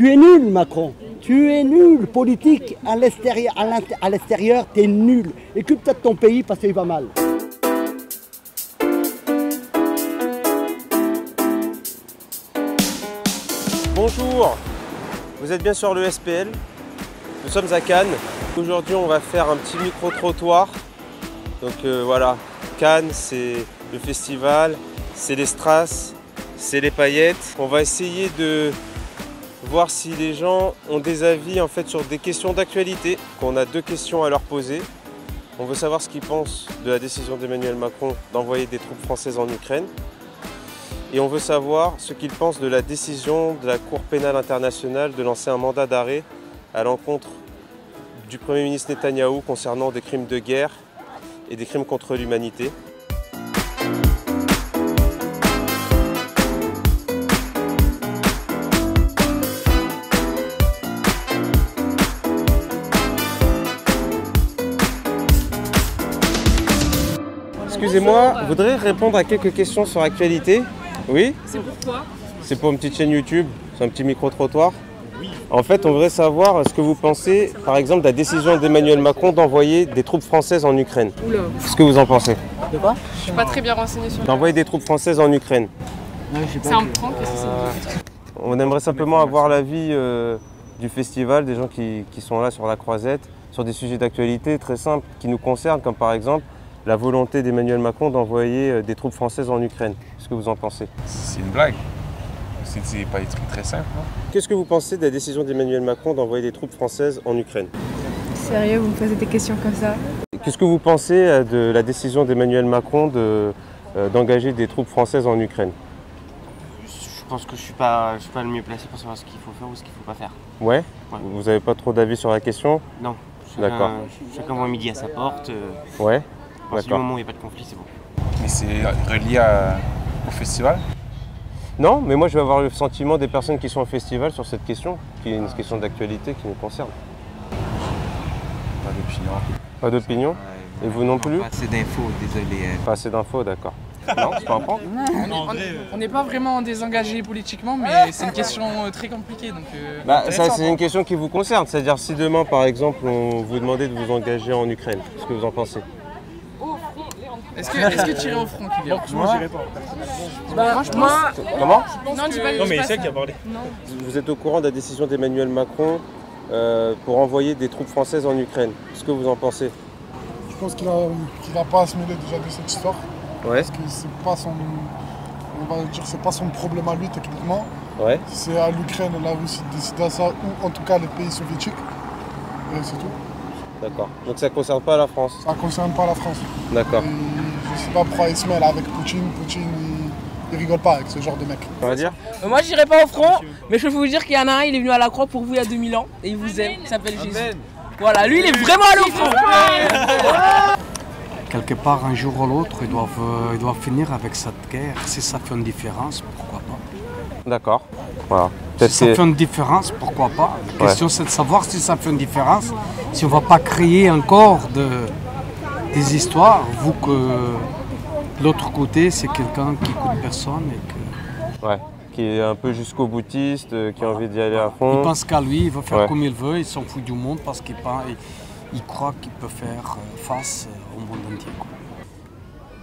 Tu es nul, Macron. Tu es nul. Politique, à l'extérieur, tu es nul. Occupe-toi de ton pays parce qu'il va mal. Bonjour, vous êtes bien sur le SPL. Nous sommes à Cannes. Aujourd'hui, on va faire un petit micro-trottoir. Donc voilà, Cannes, c'est le festival, c'est les strass, c'est les paillettes. On va essayer de voir si les gens ont des avis en fait sur des questions d'actualité. On a 2 questions à leur poser. On veut savoir ce qu'ils pensent de la décision d'Emmanuel Macron d'envoyer des troupes françaises en Ukraine. Et on veut savoir ce qu'ils pensent de la décision de la Cour pénale internationale de lancer un mandat d'arrêt à l'encontre du Premier ministre Netanyahou concernant des crimes de guerre et des crimes contre l'humanité. Excusez-moi, je voudrais répondre à quelques questions sur l'actualité. Oui? C'est pourquoi? C'est pour une petite chaîne YouTube, c'est un petit micro-trottoir. En fait, on voudrait savoir ce que vous pensez, par exemple, de la décision d'Emmanuel Macron d'envoyer des troupes françaises en Ukraine. Oula. Qu'est-ce que vous en pensez? De quoi? Je suis pas très bien renseignée sur D'envoyer des troupes françaises en Ukraine. C'est un prank, qu'est-ce que c'est? On aimerait simplement avoir l'avis du festival, des gens qui sont là sur la croisette, sur des sujets d'actualité très simples qui nous concernent, comme par exemple la volonté d'Emmanuel Macron d'envoyer des troupes françaises en Ukraine. Qu'est-ce que vous en pensez? C'est une blague. C'est pas des trucs très simples, non? Qu'est-ce que vous pensez de la décision d'Emmanuel Macron d'envoyer des troupes françaises en Ukraine? Sérieux, vous me posez des questions comme ça? Qu'est-ce que vous pensez de la décision d'Emmanuel Macron d'engager des troupes françaises en Ukraine? Je pense que je suis pas le mieux placé pour savoir ce qu'il faut faire ou ce qu'il faut pas faire. Ouais, Ouais. Vous n'avez pas trop d'avis sur la question? Non. D'accord. Chacun voit midi à sa porte. Ouais, À partir du d'accord. moment où il n'y a pas de conflit, c'est bon. Mais c'est relié au festival? Non, mais moi je vais avoir le sentiment des personnes qui sont au festival sur cette question, qui est une question d'actualité qui nous concerne. Pas d'opinion. Pas d'opinion? Et vous non plus? Pas assez d'infos, désolé. Pas assez d'infos, d'accord. Non, c'est pas un prank? On n'est pas vraiment désengagé politiquement, mais c'est une question très compliquée. Donc, Bah, ça intéressant. c'est une question qui vous concerne, c'est-à-dire si demain par exemple on vous demandait de vous engager en Ukraine, qu'est-ce que vous en pensez? Est-ce que tu irais au front, Kylian? Moi, j'irai pas. Moi, Comment? non, dis pas. Non, mais dis pas c'est elle ça. qui a parlé. Non. Vous êtes au courant de la décision d'Emmanuel Macron pour envoyer des troupes françaises en Ukraine. Qu'est-ce que vous en pensez? Je pense qu'il a pas à se mêler déjà de cette histoire. Ouais, Parce que c'est pas son. On va dire c'est pas son problème à lui techniquement. ouais. C'est à l'Ukraine, la Russie de décider à ça, ou en tout cas les pays soviétiques. Et c'est tout. D'accord. Donc ça ne concerne pas la France. Ça ne concerne pas la France. D'accord. Et je sais pas pourquoi il se mêle avec Poutine. Poutine, il rigole pas avec ce genre de mec. On va dire? Moi j'irai pas au front, mais je peux vous dire qu'il y en a un, il est venu à la croix pour vous il y a 2000 ans et il vous aime, il s'appelle Jésus. Voilà, lui il est vraiment allé au front. Quelque part, un jour ou l'autre, ils doivent finir avec cette guerre. Si ça fait une différence, pourquoi pas? D'accord. Voilà. Si Peut-être ça que- fait une différence, pourquoi pas? La Ouais. question c'est de savoir si ça fait une différence, si on ne va pas créer encore des histoires, vu que de l'autre côté, c'est quelqu'un qui coûte personne et que... Ouais. Qui est un peu jusqu'au boutiste, qui a envie d'y aller à Il fond. pense qu'à lui, il va faire Ouais. comme il veut, il s'en fout du monde parce qu'il croit qu'il peut faire face au monde entier, quoi.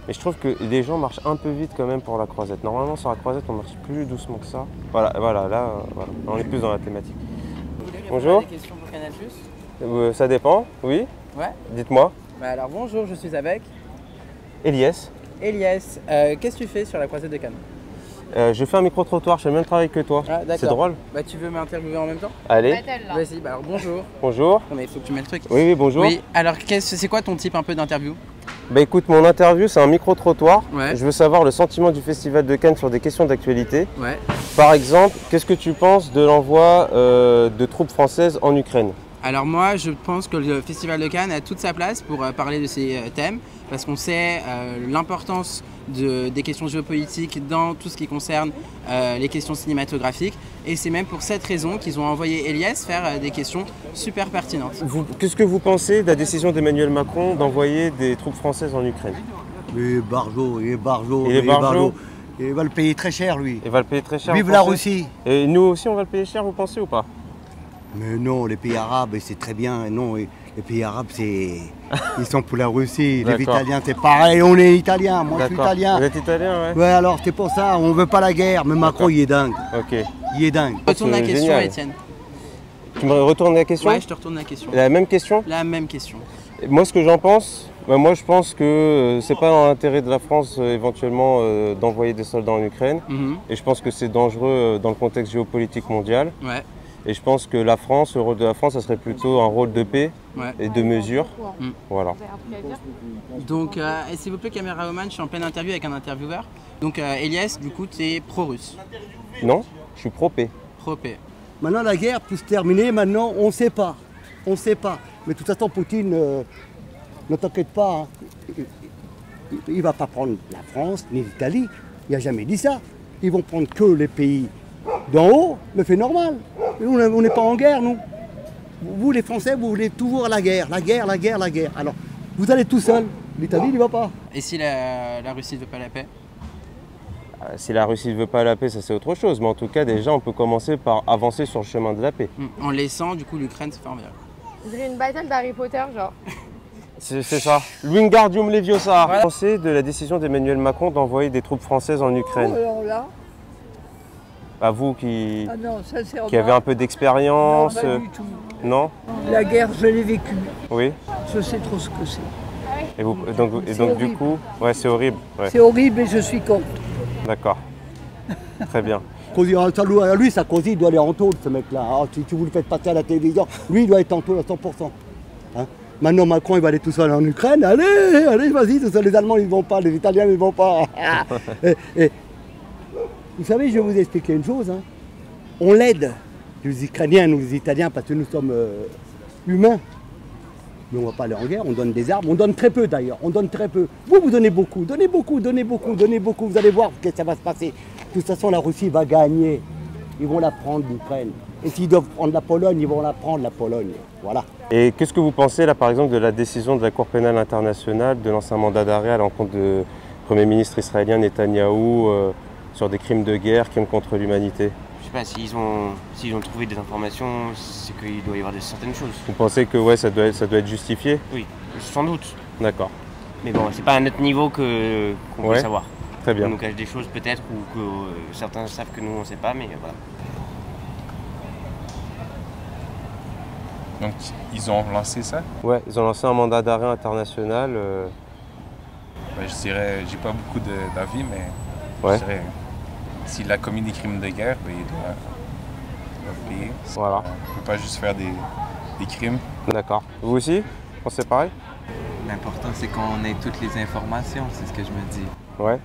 Et je trouve que les gens marchent un peu vite quand même pour la croisette. Normalement sur la croisette on marche plus doucement que ça. Voilà, là, voilà. On est plus dans la thématique. Bonjour. Des questions pour Canal+. Ça dépend, oui. Ouais. Dites-moi. Bah alors bonjour, je suis avec Elias. Elias. Qu'est-ce que tu fais sur la croisette de Cannes? Je fais un micro-trottoir, je fais le même travail que toi. Ah, d'accord. C'est drôle. Bah tu veux m'interviewer en même temps? Allez, Vas-y, bah alors bonjour. bonjour. Non mais il faut que tu mettes le truc. Oui, bonjour. Oui, alors c'est quoi ton type un peu d'interview? Bah écoute, mon interview c'est un micro-trottoir. Ouais. Je veux savoir le sentiment du Festival de Cannes sur des questions d'actualité. Ouais. Par exemple, qu'est-ce que tu penses de l'envoi de troupes françaises en Ukraine? Alors moi, je pense que le Festival de Cannes a toute sa place pour parler de ces thèmes, parce qu'on sait l'importance des questions géopolitiques dans tout ce qui concerne les questions cinématographiques. Et c'est même pour cette raison qu'ils ont envoyé Elias faire des questions super pertinentes. Qu'est-ce que vous pensez de la décision d'Emmanuel Macron d'envoyer des troupes françaises en Ukraine? Les barjots, les barjots, Et les barjots. Il va le payer très cher, lui. Il va le payer très cher. Vive vous la pensez Russie. Et nous aussi, on va le payer cher, vous pensez ou pas? Mais non, les pays arabes, c'est très bien. Non, les pays arabes, ils sont pour la Russie. Les Italiens, c'est pareil. On est Italiens. Moi, je suis italien. Vous êtes italien, ouais. Ouais, alors c'est pour ça. On veut pas la guerre. Mais Macron, il est dingue. Ok. Il est dingue. Retourne la question, génial. Étienne. Tu me retournes la question? Ouais, je te retourne la question. La même question? La même question. Moi, ce que j'en pense, moi, je pense que c'est pas dans l'intérêt de la France éventuellement d'envoyer des soldats en Ukraine. Et je pense que c'est dangereux dans le contexte géopolitique mondial. Ouais. Et je pense que la France, le rôle de la France, ça serait plutôt un rôle de paix et de mesure. Voilà. Donc, s'il vous plaît, caméra woman, je suis en pleine interview avec un intervieweur. Donc, Elias, du coup, tu es pro-russe? Non, je suis pro-paix. Pro-paix. Maintenant, la guerre peut se terminer. Maintenant, on ne sait pas. On ne sait pas. Mais de toute façon, Poutine, ne t'inquiète pas. Hein. Il ne va pas prendre la France ni l'Italie. Il n'a jamais dit ça. Ils vont prendre que les pays d'en haut, mais c'est normal. On n'est pas en guerre, nous. Vous, les Français, vous voulez toujours la guerre, la guerre, la guerre, la guerre. Alors, vous allez tout seul. L'Italie, il ne va pas. Et si la Russie ne veut pas la paix? Si la Russie ne veut pas la paix, ça c'est autre chose. Mais en tout cas, déjà, on peut commencer par avancer sur le chemin de la paix. En laissant, du coup, l'Ukraine se faire envers. On dirait une bataille d'Harry Potter, genre. C'est ça. Wingardium Leviosa. Qu'est-ce que vous pensez de la décision d'Emmanuel Macron d'envoyer des troupes françaises en Ukraine? Alors là, À vous qui avez un peu d'expérience. Non, pas du tout. Non? La guerre, je l'ai vécue. Oui. Je sais trop ce que c'est. Et donc du coup, ouais, c'est horrible. Ouais. C'est horrible et je suis contre. D'accord. Très bien. Lui, Sarkozy, il doit aller en taule, ce mec-là. Ah, si vous le faites passer à la télévision, lui, il doit être en taule à 100%. Hein? Maintenant, Macron, il va aller tout seul en Ukraine. Allez, vas-y, tout seul. Les Allemands, ils ne vont pas. Les Italiens, ils ne vont pas. et, vous savez, je vais vous expliquer une chose. Hein. On l'aide, les Ukrainiens, nous, les Italiens, parce que nous sommes humains. Mais on ne va pas aller en guerre, on donne des armes, on donne très peu d'ailleurs, on donne très peu. Vous donnez beaucoup, donnez beaucoup, donnez beaucoup, donnez beaucoup, vous allez voir ce que ça va se passer. De toute façon, la Russie va gagner. Ils vont la prendre, l'Ukraine. Et s'ils doivent prendre la Pologne, ils vont la prendre, la Pologne. Voilà. Et qu'est-ce que vous pensez, là, par exemple, de la décision de la Cour pénale internationale de lancer un mandat d'arrêt à l'encontre du Premier ministre israélien Netanyahou sur des crimes de guerre, crimes contre l'humanité? Je sais pas, s'ils ont trouvé des informations, c'est qu'il doit y avoir certaines choses. Vous pensez que ouais, ça doit être justifié? Oui, sans doute. D'accord. Mais bon, c'est pas à notre niveau qu'on peut savoir. Très bien. On nous cache des choses peut-être, ou que certains savent que nous on sait pas, mais voilà. Donc ils ont lancé ça? Ouais, ils ont lancé un mandat d'arrêt international. Je dirais, j'ai pas beaucoup d'avis, mais ouais. Je dirais, s'il a commis des crimes de guerre, il doit payer. Voilà. On ne peut pas juste faire des crimes. D'accord. Vous aussi? Vous pensez pareil? L'important, c'est qu'on ait toutes les informations, c'est ce que je me dis. Ouais.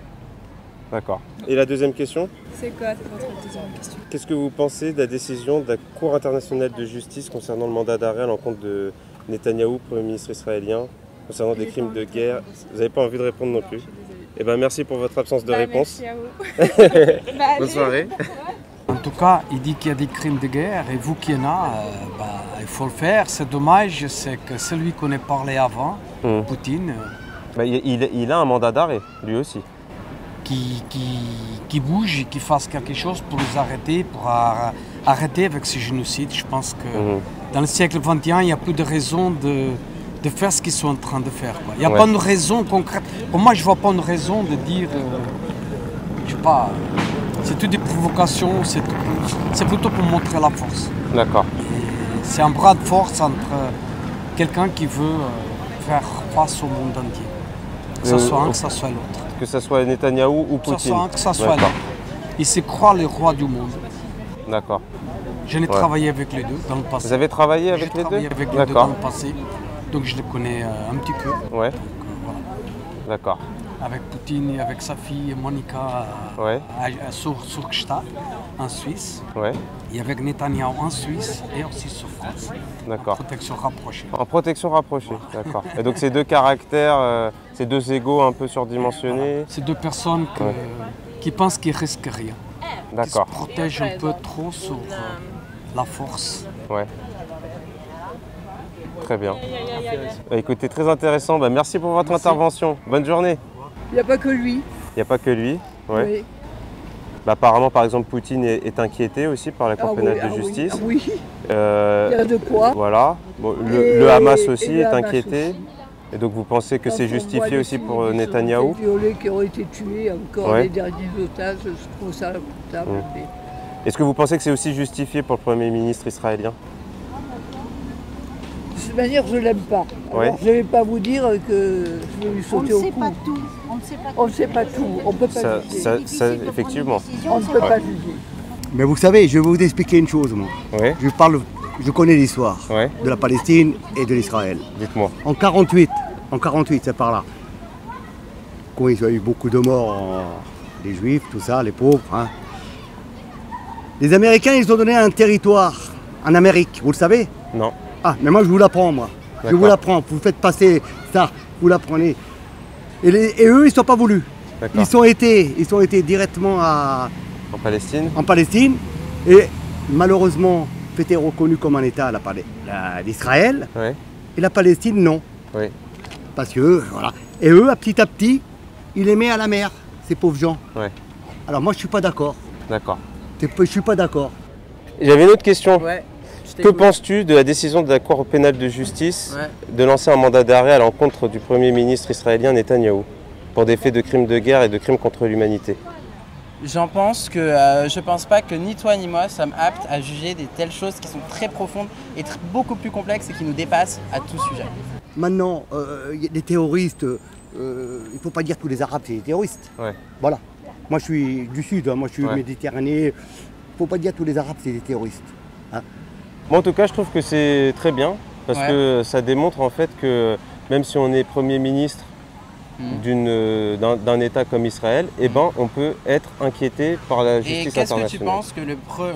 D'accord. Et la deuxième question? C'est quoi votre deuxième question? Qu'est-ce que vous pensez de la décision de la Cour internationale de justice concernant le mandat d'arrêt à l'encontre de Netanyahou, Premier ministre israélien, concernant des crimes de guerre? Vous n'avez pas envie de répondre non plus? Eh bien, merci pour votre absence de réponse. Merci à vous. Bonne soirée. En tout cas, il dit qu'il y a des crimes de guerre et vous qui en a, il faut le faire. C'est dommage, c'est que celui qu'on a parlé avant, Poutine, il a un mandat d'arrêt, lui aussi. Qui bouge et qui fasse quelque chose pour les arrêter, pour arrêter avec ce génocide. Je pense que dans le siècle XXI, il n'y a plus de raison de faire ce qu'ils sont en train de faire. Quoi. Il n'y a pas de raison concrète. Pour moi, je ne vois pas une raison de dire, je sais pas, c'est toutes des provocations, c'est plutôt pour montrer la force. D'accord. C'est un bras de force entre quelqu'un qui veut faire face au monde entier. Que ce soit un, que ce soit l'autre. Que ce soit Netanyahou ou Poutine. Que ce soit un, que ce soit l'autre. Ils se croient les rois du monde. D'accord. Je n'ai travaillé avec les deux dans le passé. Vous avez travaillé avec les deux? J'ai travaillé avec les deux dans le passé. Donc je les connais un petit peu. Ouais. Donc, voilà. D'accord. Avec Poutine et avec sa fille Monica sur Gstaad, en Suisse. Ouais. Et avec Netanyahou en Suisse et aussi sur France. D'accord. En protection rapprochée. En protection rapprochée, d'accord. Et donc ces deux caractères, ces deux égos un peu surdimensionnés. Voilà. Ces deux personnes qui pensent qu'ils risquent rien. D'accord. Qui se protègent un peu trop sur la force. Ouais. Très bien. Écoutez, très intéressant. Merci pour votre intervention. Bonne journée. Il n'y a pas que lui. Il n'y a pas que lui. Ouais. Oui. Apparemment, par exemple, Poutine est inquiété aussi par la Cour pénale de justice. Oui. Il y a de quoi. Voilà. Bon, le Hamas aussi est Hamas inquiété. Aussi. Et donc vous pensez que c'est justifié aussi pour Netanyahou? Les violets qui ont été tués, encore les derniers otages, je trouve ça lamentable. Mais... Est-ce que vous pensez que c'est aussi justifié pour le Premier ministre israélien? De toute manière, je ne l'aime pas. Alors, je ne vais pas vous dire que je vais lui sauter au cou. On ne sait pas tout. On ne sait pas tout. On ne peut pas juger. Effectivement. On ne peut pas juger. Mais vous savez, je vais vous expliquer une chose, moi. Je connais l'histoire de la Palestine et de l'Israël. Dites-moi. En 48, c'est par là. Quand il y a eu beaucoup de morts, les Juifs, tout ça, les pauvres. Hein. Les Américains, ils ont donné un territoire en Amérique, vous le savez? Non. Ah, mais moi je vous l'apprends, moi. Je vous l'apprends. Vous faites passer ça, vous l'apprenez. Et eux, ils ne sont pas voulus. Ils ont été directement en Palestine. En Palestine. Et malheureusement, c'était reconnu comme un État d'Israël. Et la Palestine, non. Parce que, voilà. Et eux, petit à petit, ils les mettent à la mer, ces pauvres gens. Alors moi, je ne suis pas d'accord. D'accord. Je ne suis pas d'accord. J'avais une autre question. Que penses-tu de la décision de la Cour pénale de justice de lancer un mandat d'arrêt à l'encontre du Premier ministre israélien Netanyahou pour des faits de crimes de guerre et de crimes contre l'humanité? Je pense pas que ni toi ni moi sommes aptes à juger des telles choses qui sont très profondes et beaucoup plus complexes et qui nous dépassent à tout sujet. Maintenant, les terroristes, il ne faut pas dire que tous les Arabes c'est des terroristes. Voilà. Moi je suis du Sud, moi je suis méditerranéen. Il ne faut pas dire que tous les Arabes c'est des terroristes. Hein. Moi en tout cas je trouve que c'est très bien parce que ça démontre en fait que même si on est Premier ministre d'un État comme Israël, on peut être inquiété par la justice internationale. Et qu'est-ce que tu penses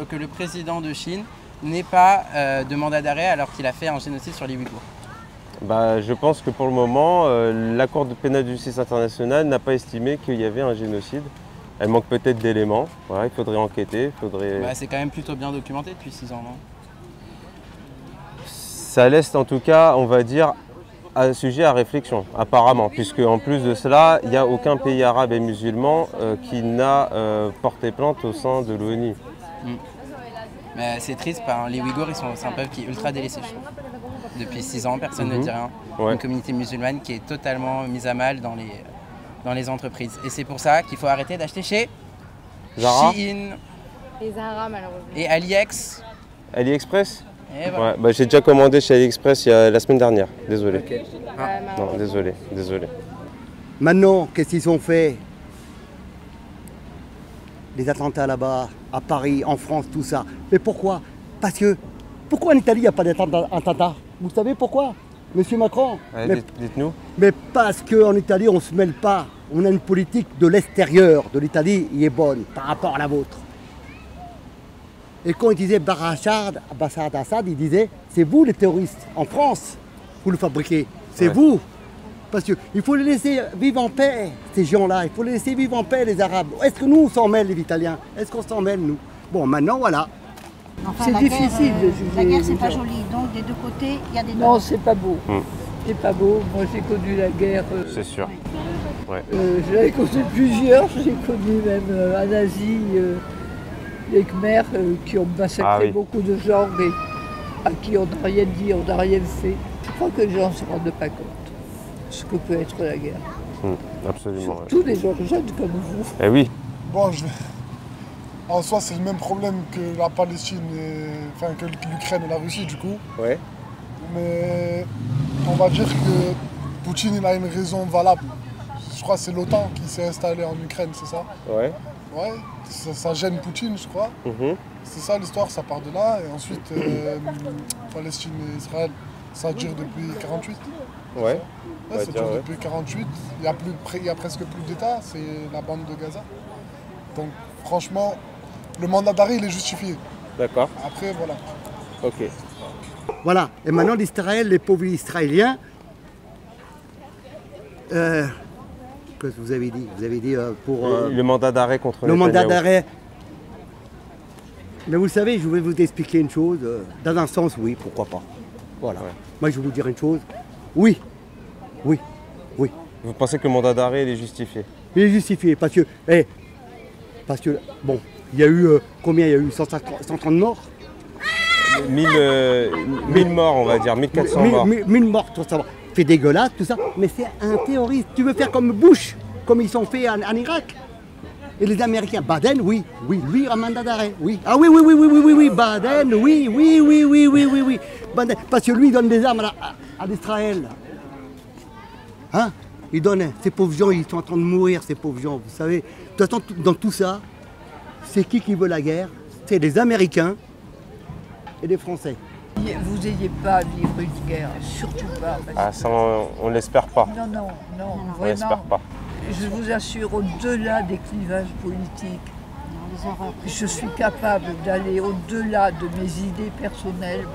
que le président de Chine n'ait pas de mandat d'arrêt alors qu'il a fait un génocide sur les Ouïghours? Je pense que pour le moment, la Cour pénale de justice internationale n'a pas estimé qu'il y avait un génocide. Elle manque peut-être d'éléments. Voilà, il faudrait enquêter. C'est quand même plutôt bien documenté depuis 6 ans, non? Ça laisse en tout cas, on va dire, un sujet à réflexion, apparemment, puisque en plus de cela, il n'y a aucun pays arabe et musulman qui n'a porté plainte au sein de l'ONU. Mais c'est triste, les Ouïghours, c'est un peuple qui est ultra délaissé, je trouve. Depuis 6 ans, personne ne dit rien. Une communauté musulmane qui est totalement mise à mal dans les entreprises. Et c'est pour ça qu'il faut arrêter d'acheter chez Zara, Les Zara, malheureusement. Et AliExpress. Et voilà. J'ai déjà commandé chez AliExpress la semaine dernière, désolé. Non, désolé. Maintenant, qu'est-ce qu'ils ont fait? Les attentats là-bas, à Paris, en France, tout ça. Mais pourquoi? Pourquoi en Italie il n'y a pas d'attentats? Vous savez pourquoi, Monsieur Macron? Dites-nous. Mais parce qu'en Italie, on ne se mêle pas. On a une politique de l'extérieur de l'Italie qui est bonne par rapport à la vôtre. Et quand il disait Bachar Assad, il disait c'est vous les terroristes. En France, vous le fabriquez. C'est vous. Parce qu'il faut les laisser vivre en paix, ces gens-là. Il faut les laisser vivre en paix, les Arabes. Est-ce que nous, on s'en mêle, les Italiens? Est-ce qu'on s'en mêle, nous? Bon, maintenant, voilà. Enfin, c'est difficile de juger. La guerre, c'est pas joli. Donc, des deux côtés, il y a des... Non, c'est pas beau. C'est pas beau. Moi, j'ai connu la guerre. C'est sûr. J'avais connu plusieurs. J'ai connu même en Asie les Khmers qui ont massacré beaucoup de gens, mais à qui on n'a rien dit, on n'a rien fait. Je crois que les gens ne se rendent pas compte de ce que peut être la guerre. Absolument. Surtout des gens jeunes comme vous. Eh oui. Bon, en soi, c'est le même problème que la Palestine, que l'Ukraine et la Russie, du coup. Mais on va dire que Poutine, il a une raison valable. Je crois que c'est l'OTAN qui s'est installée en Ukraine, c'est ça? Ouais, ça gêne Poutine, je crois. C'est ça l'histoire, ça part de là. Et ensuite, Palestine et Israël, ça dure depuis 48. Ça dure depuis 48. Il y a presque plus d'État, c'est la bande de Gaza. Donc franchement, le mandat d'arrêt, il est justifié. D'accord. Après, voilà. Ok. Voilà. Et maintenant, l'Israël, les pauvres Israéliens, qu'est-ce que vous avez dit? Vous avez dit pour... le mandat d'arrêt contre le mandat d'arrêt. Mais vous savez, je vais vous expliquer une chose. Dans un sens, oui, pourquoi pas. Voilà. Moi, je vais vous dire une chose. Oui. Vous pensez que le mandat d'arrêt, il est justifié? Il est justifié parce que Parce que, bon, il y a eu, combien il y a eu 130 morts 1000 morts, on va dire, 1400 morts. 1000 morts, tout ça. C'est dégueulasse, tout ça, mais c'est un terroriste. Tu veux faire comme Bush, comme ils sont fait en Irak. Et les Américains, Baden, oui, lui, un mandat d'arrêt, oui. Ah oui, Baden, oui. Baden, parce que lui, il donne des armes à Israël. Hein? Il donne, ces pauvres gens, ils sont en train de mourir, ces pauvres gens, vous savez. De toute façon, dans tout ça, c'est qui veut la guerre? C'est les Américains et les Français. Vous n'ayez pas à vivre une guerre, surtout pas. Ah, ça, on l'espère pas. Non, On l'espère pas. Je vous assure, au-delà des clivages politiques, je suis capable d'aller au-delà de mes idées personnelles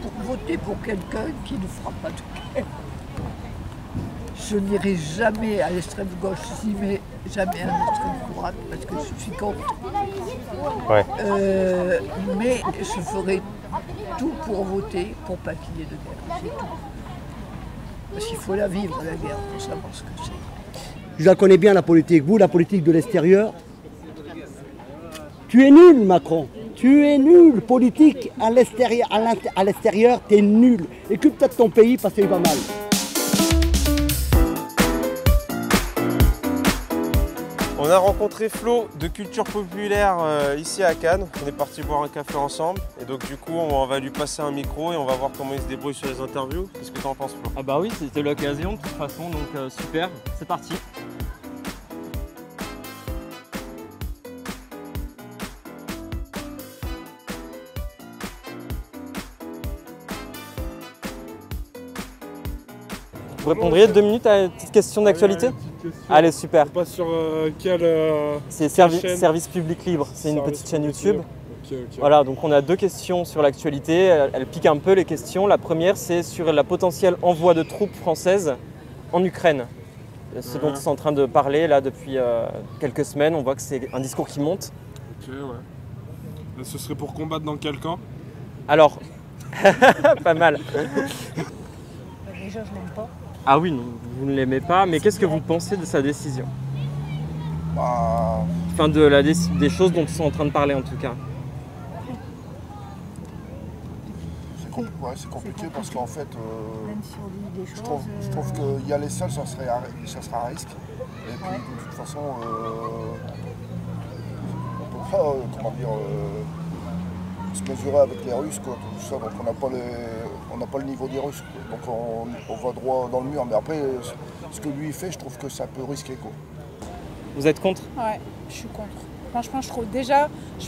pour voter pour quelqu'un qui ne fera pas de guerre. Je n'irai jamais à l'extrême gauche, mais jamais à l'extrême droite, parce que je suis contre. Ouais. Mais je ferai tout pour voter pour pas qu'il y ait de guerre, c'est tout. Parce qu'il faut la vivre, la guerre, pour savoir ce que c'est. Je la connais bien, la politique. Vous, la politique de l'extérieur, tu es nul, Macron. Tu es nul. Politique à l'extérieur, tu es nul. Occupe-toi de ton pays parce qu'il va mal. On a rencontré Flo de Culture Populaire ici à Cannes. On est parti boire un café ensemble. Et donc du coup, on va lui passer un micro et on va voir comment il se débrouille sur les interviews. Qu'est-ce que tu en penses, Flo? Ah bah oui, c'était l'occasion de toute façon, donc super, c'est parti. Vous répondriez 2 minutes à une petite question d'actualité? Allez, super. On passe sur quelle C'est chaîne Service Public Libre, c'est une petite chaîne YouTube. Ok. Voilà, donc on a 2 questions sur l'actualité. Elles piquent un peu les questions. La première, c'est sur la potentielle envoi de troupes françaises en Ukraine. Ce dont ils sont en train de parler là depuis quelques semaines. On voit que c'est un discours qui monte. Ok, ouais. Et ce serait pour combattre dans quel camp? Alors, pas mal. Déjà, je l'aime pas. Ah oui, non, vous ne l'aimez pas, mais qu'est-ce que vous pensez de sa décision? Enfin, des choses dont ils sont en train de parler en tout cas. C'est compliqué parce qu'en fait, Même si on dit des je choses, trouve qu'il y aller seul, ça sera un risque. Et puis de toute façon, on ne peut pas, comment dire, se mesurer avec les Russes, quoi, tout ça. Donc on n'a pas le niveau des Russes, quoi. Donc on va droit dans le mur. Mais après, ce que lui fait, je trouve que c'est un peu risqué, quoi. Vous êtes contre? Ouais, je suis contre. Franchement, je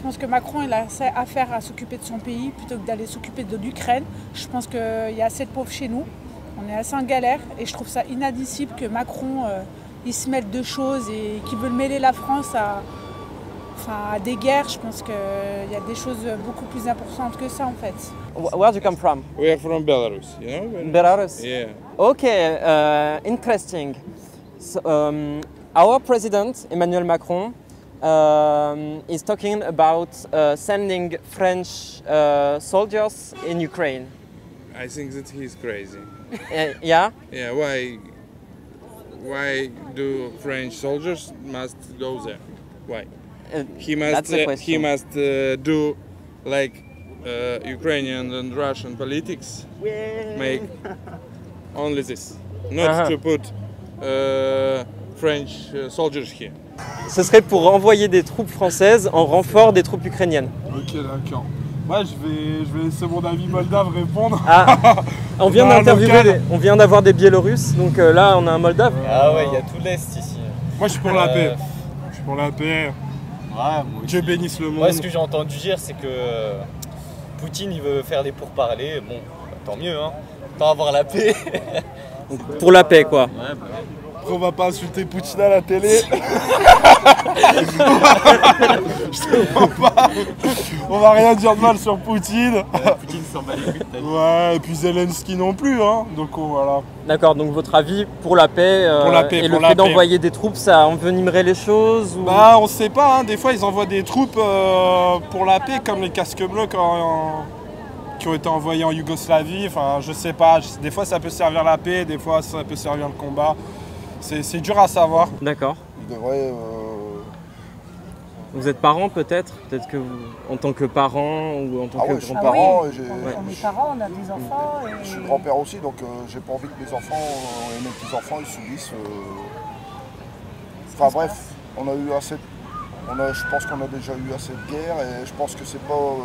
pense que Macron, il a assez affaire à s'occuper de son pays plutôt que d'aller s'occuper de l'Ukraine. Je pense qu'il y a assez de pauvres chez nous. On est assez en galère et je trouve ça inadmissible que Macron, il se mêle de choses et qu'il veut mêler la France à des guerres. Je pense qu'il y a des choses beaucoup plus importantes que ça en fait. Where do you come from? We are from Belarus, you know? Belarus? Yeah. Okay, interesting. So, our president, Emmanuel Macron, is talking about sending French soldiers in Ukraine. I think that he's crazy. Yeah? Yeah, why do French soldiers must go there? Why? He must do like Ukrainian and Russian politics. Make only this, not to put French soldiers here. Ce serait pour envoyer des troupes françaises en renfort des troupes ukrainiennes. Ok, d'accord. Moi, je vais laisser mon ami moldave répondre. Ah, on vient d'interviewer, on vient d'avoir des Biélorusses, donc là on a un Moldave. Ah ouais, il y a tout l'Est ici. Moi, je suis pour la paix. Je suis pour la paix. Ouais, Dieu bénisse le monde. Moi, ce que j'ai entendu dire, c'est que Poutine, il veut faire des pourparlers. Bon, tant mieux, hein. Tant avoir la paix. Pour la paix, quoi. Ouais, bah. Après, on va pas insulter Poutine à la télé. On va rien dire de mal sur Poutine. Poutine s'en bat les couilles. Ouais, et puis Zelensky non plus, hein. Donc voilà. D'accord, donc votre avis pour la paix, et le fait d'envoyer des troupes, ça envenimerait les choses ou... Bah on sait pas, hein. Des fois ils envoient des troupes pour la paix, comme les casques bleus qui ont été envoyés en Yougoslavie. Enfin, je sais pas, des fois ça peut servir la paix, des fois ça peut servir le combat. C'est dur à savoir. D'accord. Il devrait Vous êtes parent peut-être? Peut-être que vous, en tant que parent ou en tant que je suis grand-parent? parent. On est parents, on a des enfants. Et... Je suis grand-père aussi, donc j'ai pas envie que mes enfants et mes petits-enfants ils subissent. Enfin bref, on a eu assez. Je pense qu'on a déjà eu assez de guerre et je pense que c'est pas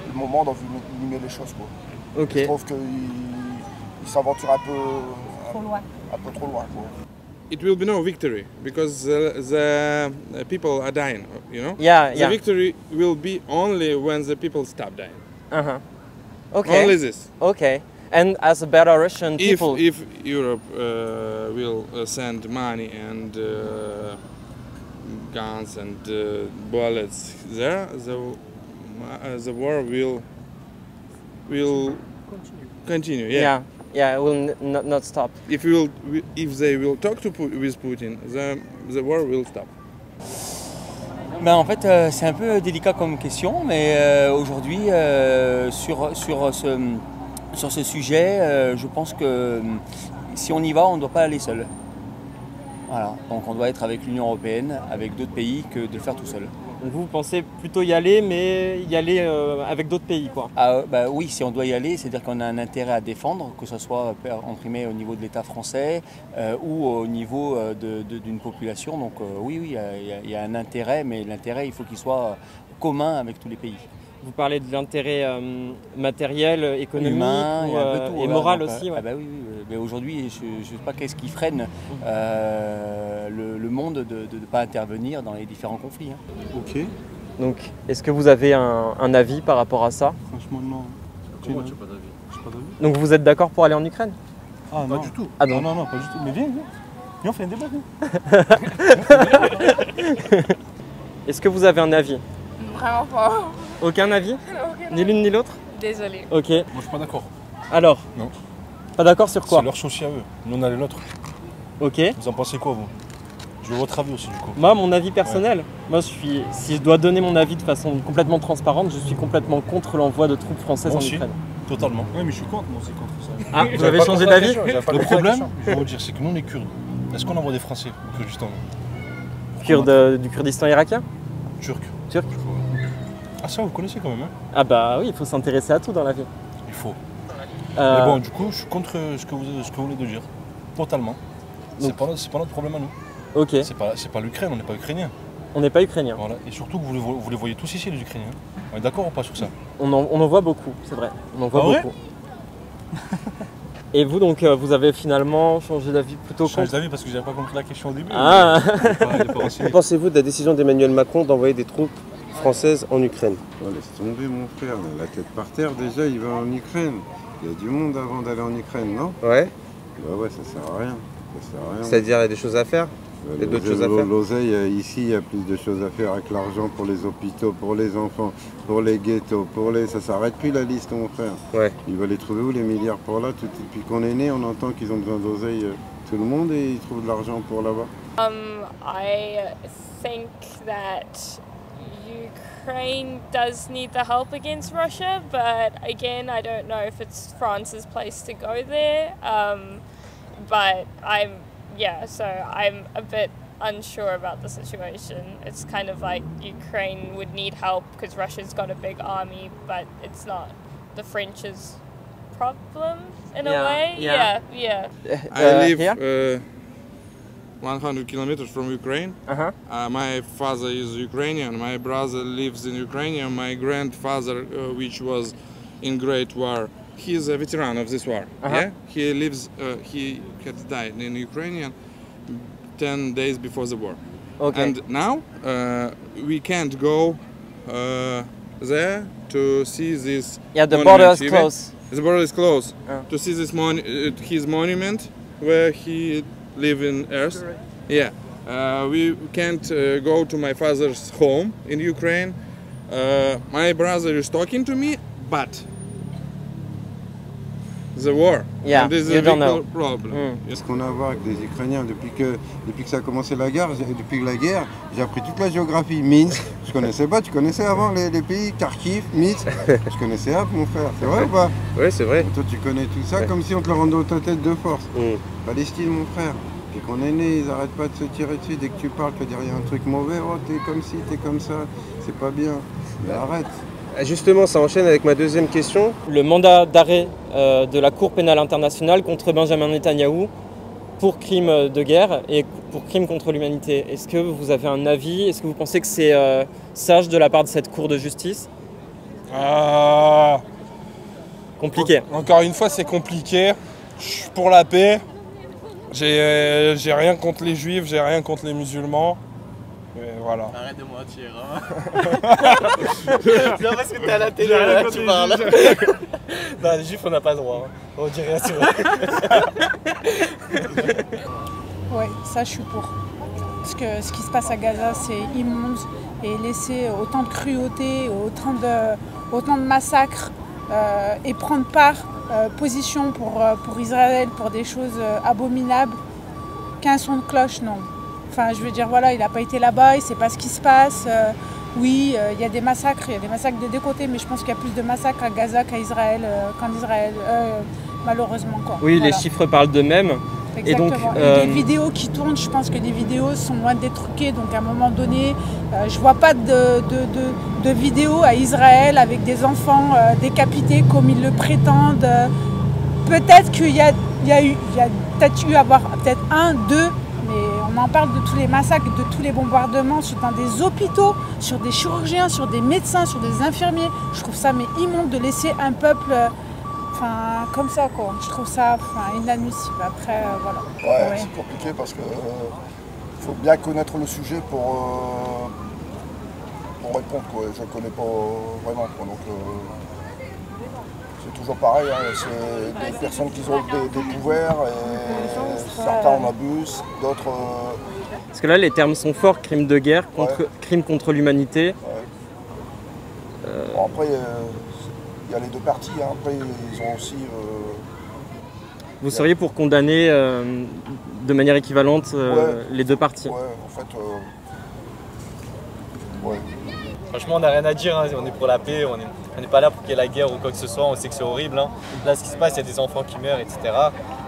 le moment d'envenimer les choses, quoi. Okay. Je trouve qu'ils s'aventurent un peu trop loin. Un peu trop loin, quoi. It will be no victory because the people are dying, you know? Yeah, The victory will be only when the people stop dying. Okay. Only this. Okay. And as a Belarusian people... If Europe will send money and guns and bullets there, the war will continue. Yeah, it will not stop. If they will talk with Putin, the war will stop. Ben en fait, c'est un peu délicat comme question, mais aujourd'hui, sur ce sujet, je pense que si on y va, on ne doit pas aller seul. Voilà. Donc on doit être avec l'Union européenne, avec d'autres pays, que de le faire tout seul. Donc vous pensez plutôt y aller, mais y aller avec d'autres pays, quoi? Oui, si on doit y aller, c'est-à-dire qu'on a un intérêt à défendre, que ce soit imprimé au niveau de l'État français ou au niveau d'une population. Donc oui, il y a un intérêt, mais l'intérêt, il faut qu'il soit commun avec tous les pays. Vous parlez de l'intérêt matériel, économique humain, et moral aussi. Ouais. Oui, mais aujourd'hui, je ne sais pas qu'est-ce qui freine le monde de ne pas intervenir dans les différents conflits. Ok. Donc, est-ce que vous avez un avis par rapport à ça? Franchement, non. Moi, j'ai pas d'avis. Donc, vous êtes d'accord pour aller en Ukraine? Ah non, pas du tout. Ah non, non, pas du tout. Mais viens, on fait un débat. Est-ce que vous avez un avis? Vraiment pas. Aucun avis? Ni l'une ni l'autre? Désolée. Ok. Moi, je suis pas d'accord. Alors? Non. Pas d'accord sur quoi? C'est leur souci à eux. Nous, on a les nôtres. Ok. Vous en pensez quoi, vous? Je veux votre avis aussi, du coup. Moi, mon avis personnel, moi, si je dois donner mon avis de façon complètement transparente, je suis complètement contre l'envoi de troupes françaises en Ukraine. Totalement. Oui, mais je suis contre, moi aussi contre ça. Ah, vous avez changé d'avis? Le problème, je vais vous dire, c'est que nous, on est Kurdes. Est-ce qu'on envoie des Français au Kurdistan? Kurdes du Kurdistan irakien? Turc. Turc? Ah ça, vous connaissez quand même, hein? Ah bah oui, il faut s'intéresser à tout dans la vie. Il faut. Mais bon, du coup, je suis contre ce que vous venez de dire. Totalement. C'est pas notre problème à nous. Ok. C'est pas l'Ukraine, on n'est pas ukrainien. On n'est pas ukrainien. Voilà. Et surtout que vous les voyez tous ici, les Ukrainiens. On est d'accord ou pas sur ça? On en voit beaucoup, c'est vrai. On en voit beaucoup. Et vous, donc, vous avez finalement changé d'avis plutôt contre? Changé d'avis parce que j'avais pas compris la question au début. Ah. Que pensez-vous de la décision d'Emmanuel Macron d'envoyer des troupes françaises en Ukraine? Laisse tomber, mon frère, la tête par terre, déjà il va en Ukraine. Il y a du monde avant d'aller en Ukraine, non? Ouais. Bah ouais, ça sert à rien. C'est-à-dire il y a des choses à faire? Il y a d'autres choses à faire? L'oseille, ici, il y a plus de choses à faire avec l'argent pour les hôpitaux, pour les enfants, pour les ghettos, ça s'arrête plus la liste, mon frère. Ouais. Il va les trouver où les milliards pour là? Depuis qu'on est né, on entend qu'ils ont besoin d'oseille, tout le monde, et ils trouvent de l'argent pour là-bas. I think that Ukraine does need the help against Russia, but again, I don't know if it's France's place to go there. But I'm a bit unsure about the situation. It's kind of like Ukraine would need help because Russia's got a big army, but it's not the French's problem in a way. Yeah. I live 100 kilometers from Ukraine. My father is Ukrainian. My brother lives in Ukraine. My grandfather, which was in Great War, he is a veteran of this war. Yeah, he lives. He had died in Ukraine 10 days before the war. Okay. And now we can't go there to see this. Yeah, the border is closed. The border is closed. To see this his monument where he live in Earth. Yeah, we can't go to my father's home in Ukraine. My brother is talking to me, but the war. Yeah, this is a big problem. Ce qu'on a à voir avec les Ukrainiens depuis que ça a commencé la guerre, j'ai appris toute la géographie. Minsk, je connaissais pas, tu connaissais avant les pays, Kharkiv, Minsk, je connaissais mon frère, c'est vrai ou pas? Oui, c'est vrai. Et toi tu connais tout ça comme si on te le rendait au tête de force. Palestine, mon frère, Depuis qu'on est né, ils n'arrêtent pas de se tirer dessus. Dès que tu parles, tu dis il y a un truc mauvais, oh t'es comme ci, t'es comme ça, c'est pas bien. Mais arrête. Justement, ça enchaîne avec ma deuxième question. Le mandat d'arrêt de la Cour pénale internationale contre Benjamin Netanyahou pour crimes de guerre et pour crimes contre l'humanité. Est-ce que vous avez un avis? Est-ce que vous pensez que c'est sage de la part de cette Cour de justice? Compliqué. Encore une fois, c'est compliqué. Je suis pour la paix. J'ai rien contre les juifs, j'ai rien contre les musulmans. Mais voilà. Arrête de mentir, hein. C'est pas parce que t'es à la télé là, tu parles. Non, les juifs, on n'a pas le droit. Hein. On dit rien sur eux. Ouais, ça je suis pour. Parce que ce qui se passe à Gaza, c'est immonde. Et laisser autant de cruauté, autant de massacres et prendre position pour Israël, pour des choses abominables, qu'un son de cloche, non. Enfin, je veux dire, voilà, il n'a pas été là-bas, il ne sait pas ce qui se passe. Oui, il y a des massacres des deux côtés, mais je pense qu'il y a plus de massacres à Gaza qu'en Israël, malheureusement. Quoi. Oui, voilà. Les chiffres parlent d'eux-mêmes. Exactement. Et les vidéos qui tournent, je pense que les vidéos sont loin d'être truquées. Donc à un moment donné, je ne vois pas de vidéos à Israël avec des enfants décapités comme ils le prétendent. Peut-être qu'il y a peut-être eu à avoir peut-être un, deux, mais on en parle de tous les massacres, de tous les bombardements dans des hôpitaux, sur des chirurgiens, sur des médecins, sur des infirmiers. Je trouve ça mais immonde de laisser un peuple comme ça, quoi. Je trouve ça inadmissible. Après, voilà. Ouais. C'est compliqué parce que faut bien connaître le sujet pour répondre, quoi. Je ne connais pas vraiment, quoi. Donc c'est toujours pareil, hein. C'est des personnes qui ont des pouvoirs et certains en abusent, d'autres... Parce que là, les termes sont forts, crime de guerre, crime contre l'humanité. Ouais. Bon, après, il y a les deux parties, hein. Après ils ont aussi... Vous seriez pour condamner de manière équivalente les deux parties? Ouais, en fait... ouais. Franchement, on n'a rien à dire, hein. On est pour la paix, on n'est pas là pour qu'il y ait la guerre ou quoi que ce soit, on sait que c'est horrible. Hein. Là, ce qui se passe, il y a des enfants qui meurent, etc.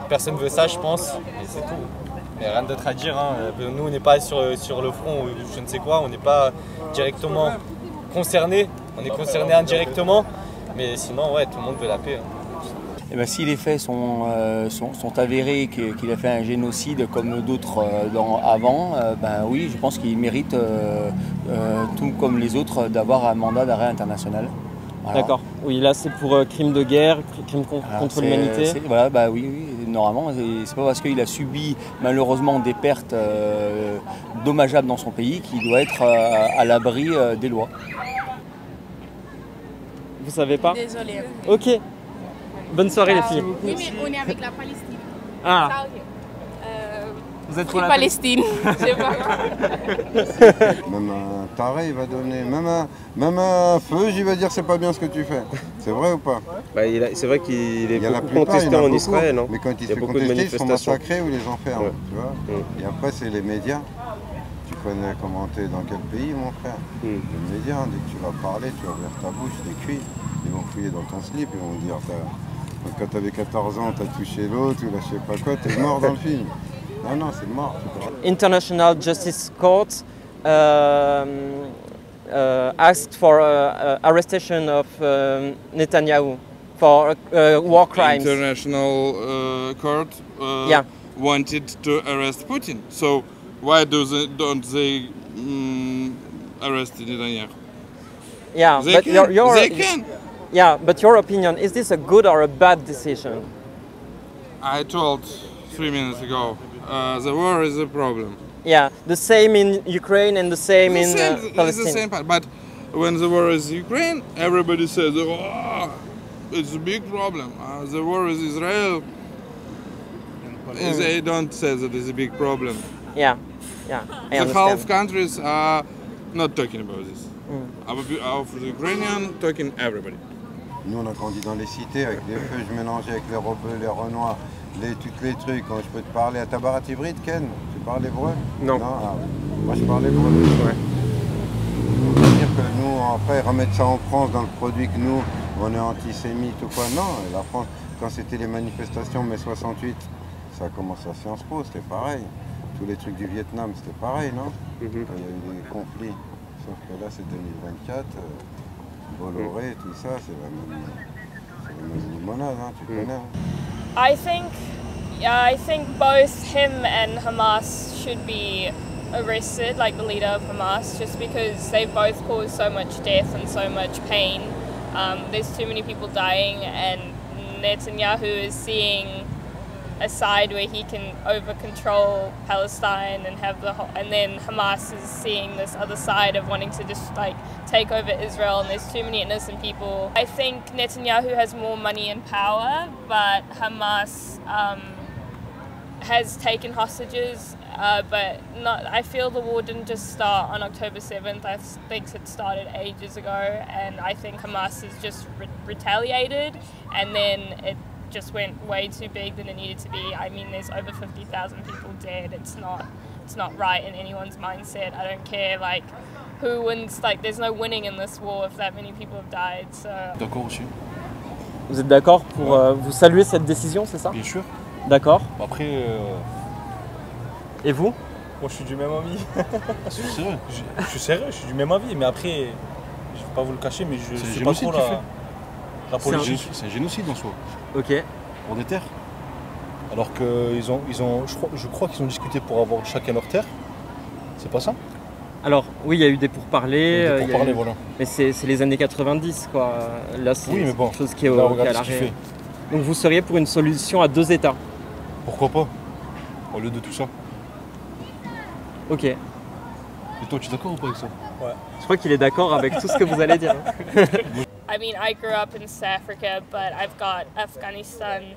Personne ne veut ça, je pense, et c'est tout. Il n'y a rien d'autre à dire. Hein. Nous, on n'est pas sur le front ou je ne sais quoi, on n'est pas directement concernés, on est concernés indirectement, mais sinon, ouais, tout le monde veut la paix. Hein. Eh ben, si les faits sont avérés, qu'il a fait un génocide comme d'autres avant, ben oui, je pense qu'il mérite, tout comme les autres, d'avoir un mandat d'arrêt international. Voilà. D'accord. Oui, là c'est pour crime de guerre, crime contre l'humanité. Voilà, bah oui, normalement, c'est pas parce qu'il a subi malheureusement des pertes dommageables dans son pays qu'il doit être à l'abri des lois. Vous savez pas? Désolée. Ok. Bonne soirée les filles. Oui, mais on est avec la Palestine. Ah. Ça, Vous êtes pour la Palestine. Je sais pas. Même un taré, il va donner. Même un feu, il va dire c'est pas bien ce que tu fais. C'est vrai ou pas? Bah, c'est vrai qu'il est beaucoup contesté en Israël. Hein. Mais quand il se fait contester, ils sont massacrés ou les enferment. Ouais. Tu vois Et après, c'est les médias. Tu connais comment t'es dans quel pays, mon frère? Les médias, dès que tu vas parler, tu vas ouvrir ta bouche, des cuits. Ils vont fouiller dans ton slip, ils vont dire quand t'avais 14 ans, t'as touché l'autre ou là, je sais pas quoi, t'es mort dans le film. Non, c'est mort. International Justice Court asked for arrestation of Netanyahu for war crimes. International court wanted to arrest Putin. So why don't they arrest Netanyahu? Yeah, they can. Yeah, but your opinion, is this a good or a bad decision? I told 3 minutes ago, the war is a problem. Yeah, the same in Ukraine and the same in Palestine. It's the same part, but when the war is Ukraine, everybody says, oh, it's a big problem. The war is Israel. They don't say that it's a big problem. Yeah, I understand. The half countries are not talking about this. Of the Ukrainian, talking everybody. Nous, on a grandi dans les cités avec les feux, je mélangeais avec les rebeux, les renois, tous les trucs. Quand je peux te parler à Tabarat hybride, Ken, tu parles hébreu? Non. Moi, je parle hébreu. Ouais. On va dire que nous, après, remettre ça en France dans le produit que nous, on est antisémite ou quoi. Non, la France, quand c'était les manifestations mai 68, ça a commencé à Sciences Po, c'était pareil. Tous les trucs du Vietnam, c'était pareil, non? Quand il y a eu des conflits. Sauf que là, c'est 2024, Bolloré, tout ça, c'est la même limonade, hein, tu connais. I think both him and Hamas should be arrested, like the leader of Hamas, just because they've both caused so much death and so much pain. There's too many people dying, and Netanyahu is seeing a side where he can over-control Palestine and have and then Hamas is seeing this other side of wanting to just like take over Israel, and there's too many innocent people. I think Netanyahu has more money and power, but Hamas has taken hostages, but not. I feel the war didn't just start on October 7th. I think it started ages ago, and I think Hamas has just retaliated, and then it just went way too big than it needed to be. I mean, there's over 50,000 people dead. It's not right in anyone's mindset. I don't care like who wins. Like, there's no winning in this war if that many people have died. So. D'accord aussi. Vous êtes d'accord pour vous saluer cette décision, c'est ça? Bien sûr. D'accord. Après. Et vous? Moi, je suis du même avis. Je suis sérieux. Je suis sérieux. Je suis du même avis. Mais après, je ne vais pas vous le cacher, mais je suis pas trop la politique. C'est un génocide en soi. Ok. Pour des terres. Alors que je crois qu'ils ont discuté pour avoir chacun leur terre. C'est pas ça? Alors oui, il y a eu des pourparlers. Voilà. Mais c'est les années 90 quoi. Là c'est quelque chose qui est à l'arrêt. Donc vous seriez pour une solution à 2 États? Pourquoi pas? Au lieu de tout ça. Ok. Et toi, tu es d'accord ou pas avec ça? Ouais. Je crois qu'il est d'accord avec tout ce que vous allez dire. I mean, I grew up in South Africa, but I've got Afghanistan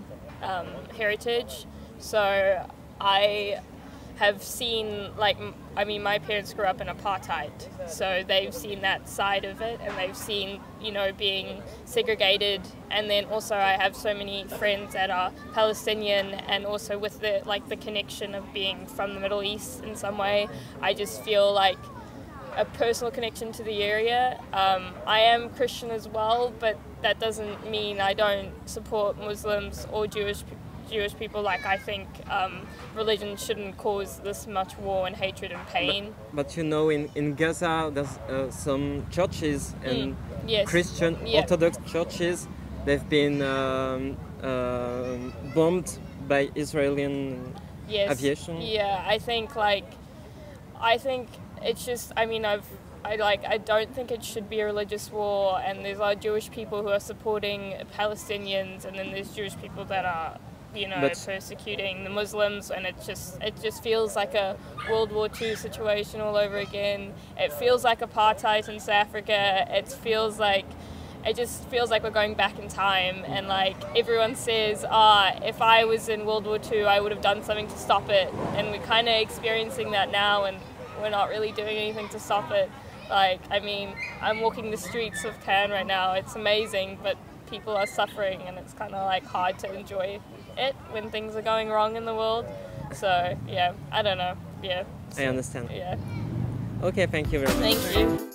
heritage, so I have seen, like, I mean, my parents grew up in apartheid, so they've seen that side of it, and they've seen, you know, being segregated, and then also I have so many friends that are Palestinian, and also with the, like, the connection of being from the Middle East in some way, I just feel like a personal connection to the area. I am Christian as well, but that doesn't mean I don't support Muslims or Jewish people. Like, I think religion shouldn't cause this much war and hatred and pain. But you know, in Gaza, there's some churches and yes. Christian Orthodox churches. They've been bombed by Israeli aviation. Yeah, I think it's just, I mean, I don't think it should be a religious war, and there's a lot of Jewish people who are supporting Palestinians, and then there's Jewish people that are, you know, persecuting the Muslims, and it just feels like a World War II situation all over again. It feels like apartheid in South Africa. It just feels like we're going back in time, and like everyone says, if I was in World War II, I would have done something to stop it, and we're kind of experiencing that now, and we're not really doing anything to stop it. Like, I mean, I'm walking the streets of Cannes right now. It's amazing, but people are suffering, and it's kind of like hard to enjoy it when things are going wrong in the world. So yeah, I don't know. Yeah. I understand. Yeah. Okay, thank you very much. Thank you.